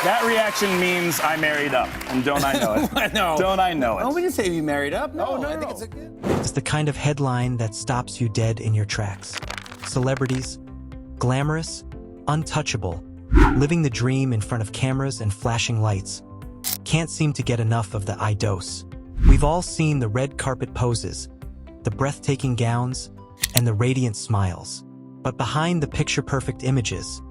That reaction means I married up, and don't I know it? No. Don't I know it? Oh, we didn't say you married up. No, Oh, no, I think no. it's a good. It's the kind of headline that stops you dead in your tracks. Celebrities, glamorous, untouchable, living the dream in front of cameras and flashing lights. Can't seem to get enough of the eye dose. We've all seen the red carpet poses, the breathtaking gowns, and the radiant smiles. But behind the picture-perfect images,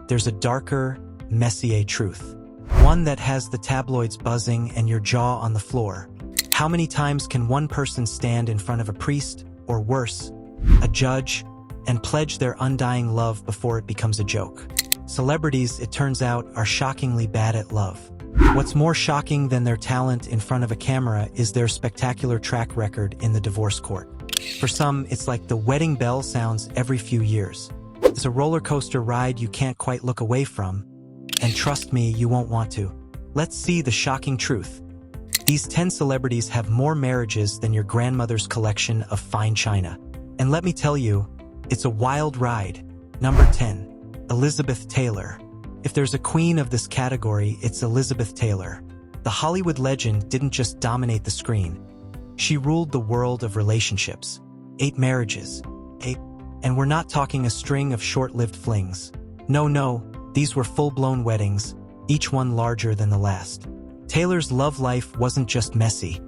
there's a darker, messier truth. One that has the tabloids buzzing and your jaw on the floor. How many times can one person stand in front of a priest, or worse, a judge, and pledge their undying love before it becomes a joke? Celebrities, it turns out, are shockingly bad at love. What's more shocking than their talent in front of a camera is their spectacular track record in the divorce court. For some, it's like the wedding bell sounds every few years. It's a roller coaster ride you can't quite look away from, and trust me, you won't want to. Let's see the shocking truth. These 10 celebrities have more marriages than your grandmother's collection of fine china. And let me tell you, it's a wild ride. Number 10, Elizabeth Taylor. If there's a queen of this category, it's Elizabeth Taylor. The Hollywood legend didn't just dominate the screen. She ruled the world of relationships. 8 marriages. 8. And we're not talking a string of short-lived flings. No, these were full-blown weddings, each one larger than the last. Taylor's love life wasn't just messy.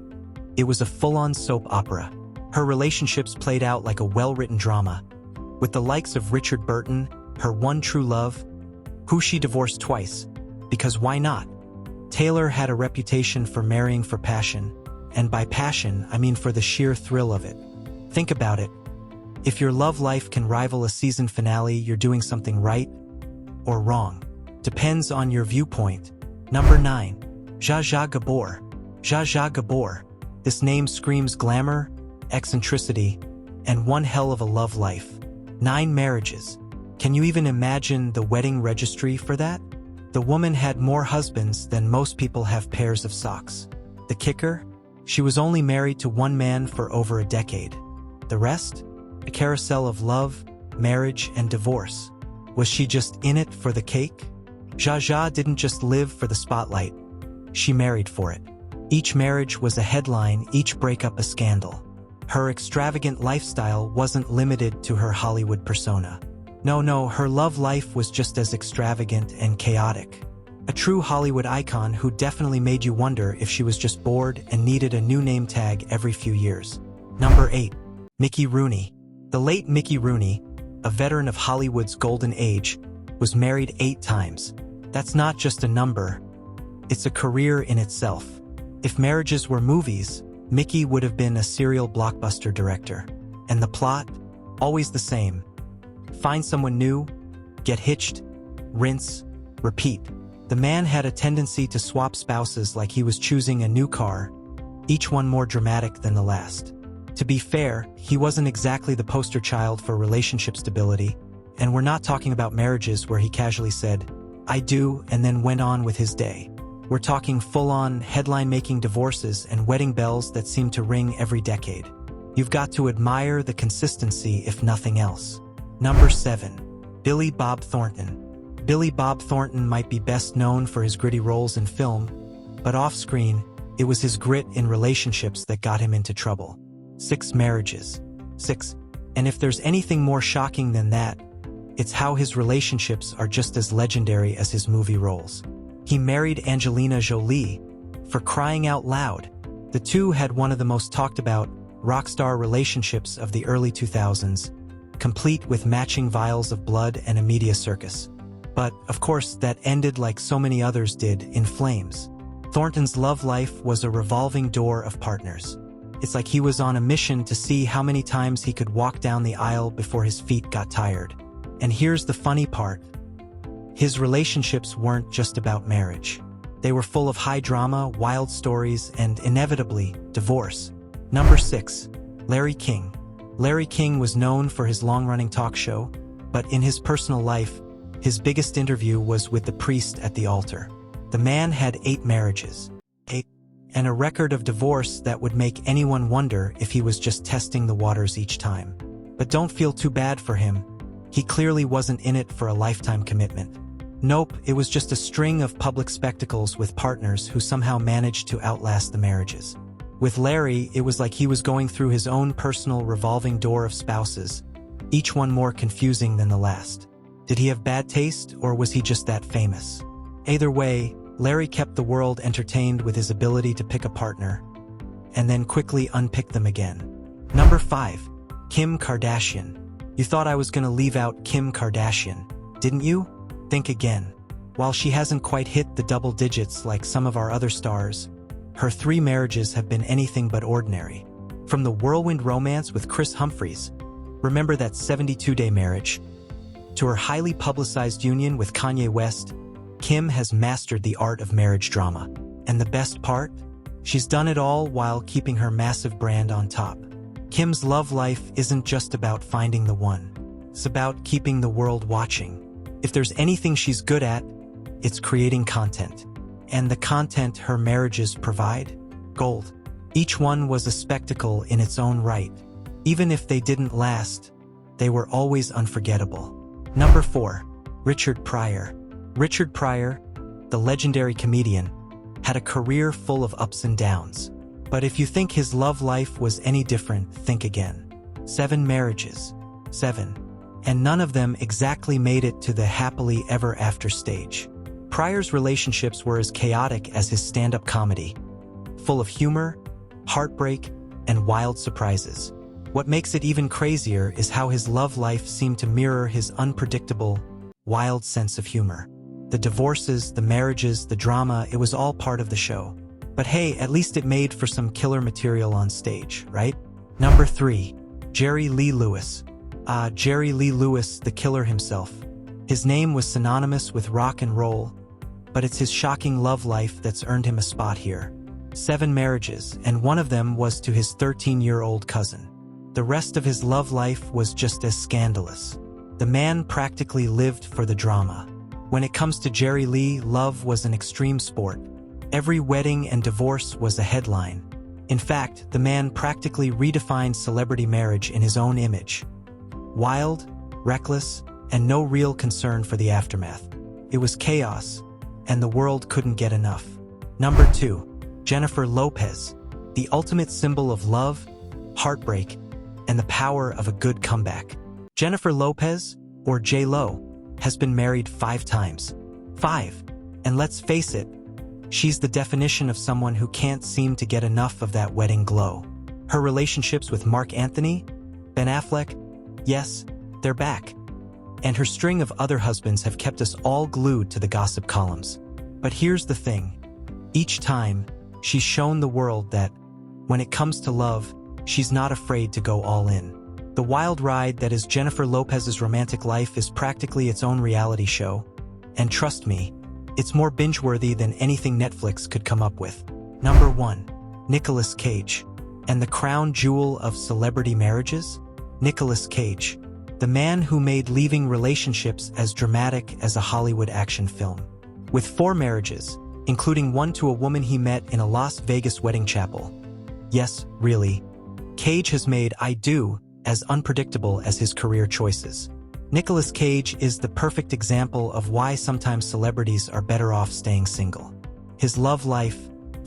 It was a full-on soap opera. Her relationships played out like a well-written drama. With the likes of Richard Burton, her one true love, who she divorced twice. Because why not? Taylor had a reputation for marrying for passion. And by passion, I mean for the sheer thrill of it. Think about it. If your love life can rival a season finale, you're doing something right or wrong. Depends on your viewpoint. Number 9. Zsa Zsa Gabor. Zsa Zsa Gabor. This name screams glamour, eccentricity, and one hell of a love life. 9 marriages. Can you even imagine the wedding registry for that? The woman had more husbands than most people have pairs of socks. The kicker? She was only married to one man for over a decade. The rest? A carousel of love, marriage, and divorce. Was she just in it for the cake? Zsa Zsa didn't just live for the spotlight. She married for it. Each marriage was a headline, each breakup a scandal. Her extravagant lifestyle wasn't limited to her Hollywood persona. No, her love life was just as extravagant and chaotic. A true Hollywood icon who definitely made you wonder if she was just bored and needed a new name tag every few years. Number 8. Mickey Rooney. The late Mickey Rooney, a veteran of Hollywood's golden age, was married 8 times. That's not just a number. It's a career in itself. If marriages were movies, Mickey would have been a serial blockbuster director. And the plot? Always the same. Find someone new, get hitched, rinse, repeat. The man had a tendency to swap spouses like he was choosing a new car, each one more dramatic than the last. To be fair, he wasn't exactly the poster child for relationship stability, and we're not talking about marriages where he casually said, "I do," and then went on with his day. We're talking full-on, headline-making divorces and wedding bells that seem to ring every decade. You've got to admire the consistency, if nothing else. Number 7. Billy Bob Thornton. Billy Bob Thornton might be best known for his gritty roles in film, but off-screen, it was his grit in relationships that got him into trouble. 6 marriages. 6. And if there's anything more shocking than that, it's how his relationships are just as legendary as his movie roles. He married Angelina Jolie, for crying out loud. The two had one of the most talked about rock star relationships of the early 2000s, complete with matching vials of blood and a media circus. But, of course, that ended like so many others did, in flames. Thornton's love life was a revolving door of partners. It's like he was on a mission to see how many times he could walk down the aisle before his feet got tired. And here's the funny part. His relationships weren't just about marriage. They were full of high drama, wild stories, and, inevitably, divorce. Number 6. Larry King. Larry King was known for his long-running talk show, but in his personal life, his biggest interview was with the priest at the altar. The man had 8 marriages. 8. And a record of divorce that would make anyone wonder if he was just testing the waters each time. But don't feel too bad for him. He clearly wasn't in it for a lifetime commitment. Nope, it was just a string of public spectacles with partners who somehow managed to outlast the marriages. With Larry, it was like he was going through his own personal revolving door of spouses, each one more confusing than the last. Did he have bad taste, or was he just that famous? Either way, Larry kept the world entertained with his ability to pick a partner, and then quickly unpick them again. Number 5. Kim Kardashian. You thought I was gonna leave out Kim Kardashian, didn't you? Think again. While she hasn't quite hit the double digits like some of our other stars, her 3 marriages have been anything but ordinary. From the whirlwind romance with Kris Humphries, remember that 72-day marriage, to her highly publicized union with Kanye West, Kim has mastered the art of marriage drama. And the best part? She's done it all while keeping her massive brand on top. Kim's love life isn't just about finding the one. It's about keeping the world watching. If there's anything she's good at, it's creating content. And the content her marriages provide? Gold. Each one was a spectacle in its own right. Even if they didn't last, they were always unforgettable. Number 4. Richard Pryor. Richard Pryor, the legendary comedian, had a career full of ups and downs. But if you think his love life was any different, think again. 7 marriages. 7. And none of them exactly made it to the happily ever after stage. Pryor's relationships were as chaotic as his stand-up comedy, full of humor, heartbreak, and wild surprises. What makes it even crazier is how his love life seemed to mirror his unpredictable, wild sense of humor. The divorces, the marriages, the drama, it was all part of the show. But hey, at least it made for some killer material on stage, right? Number 3. Jerry Lee Lewis. Jerry Lee Lewis, the killer himself. His name was synonymous with rock and roll, but it's his shocking love life that's earned him a spot here. 7 marriages, and one of them was to his 13-year-old cousin. The rest of his love life was just as scandalous. The man practically lived for the drama. When it comes to Jerry Lee, love was an extreme sport. Every wedding and divorce was a headline. In fact, the man practically redefined celebrity marriage in his own image. Wild, reckless, and no real concern for the aftermath. It was chaos, and the world couldn't get enough. Number 2. Jennifer Lopez, the ultimate symbol of love, heartbreak, and the power of a good comeback. Jennifer Lopez, or J-Lo, has been married 5 times. 5. And let's face it, she's the definition of someone who can't seem to get enough of that wedding glow. Her relationships with Mark Anthony, Ben Affleck, yes, they're back. And her string of other husbands have kept us all glued to the gossip columns. But here's the thing. Each time, she's shown the world that, when it comes to love, she's not afraid to go all in. The wild ride that is Jennifer Lopez's romantic life is practically its own reality show. And trust me, it's more binge-worthy than anything Netflix could come up with. Number 1. Nicolas Cage. And the crown jewel of celebrity marriages? Nicolas Cage, the man who made leaving relationships as dramatic as a Hollywood action film. With 4 marriages, including one to a woman he met in a Las Vegas wedding chapel. Yes, really. Cage has made I Do as unpredictable as his career choices. Nicolas Cage is the perfect example of why sometimes celebrities are better off staying single. His love life,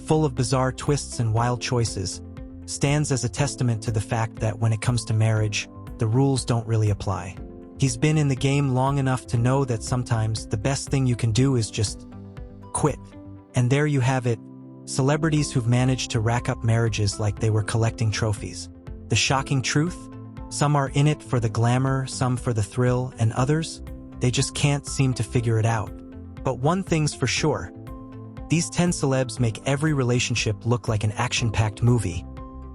full of bizarre twists and wild choices, stands as a testament to the fact that when it comes to marriage, the rules don't really apply. He's been in the game long enough to know that sometimes the best thing you can do is just quit. And there you have it, celebrities who've managed to rack up marriages like they were collecting trophies. The shocking truth? Some are in it for the glamour, some for the thrill, and others, they just can't seem to figure it out. But one thing's for sure, these 10 celebs make every relationship look like an action-packed movie,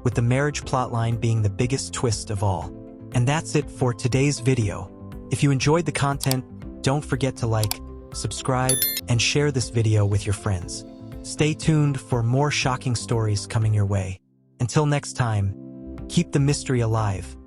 with the marriage plotline being the biggest twist of all. And that's it for today's video. If you enjoyed the content, don't forget to like, subscribe, and share this video with your friends. Stay tuned for more shocking stories coming your way. Until next time, keep the mystery alive.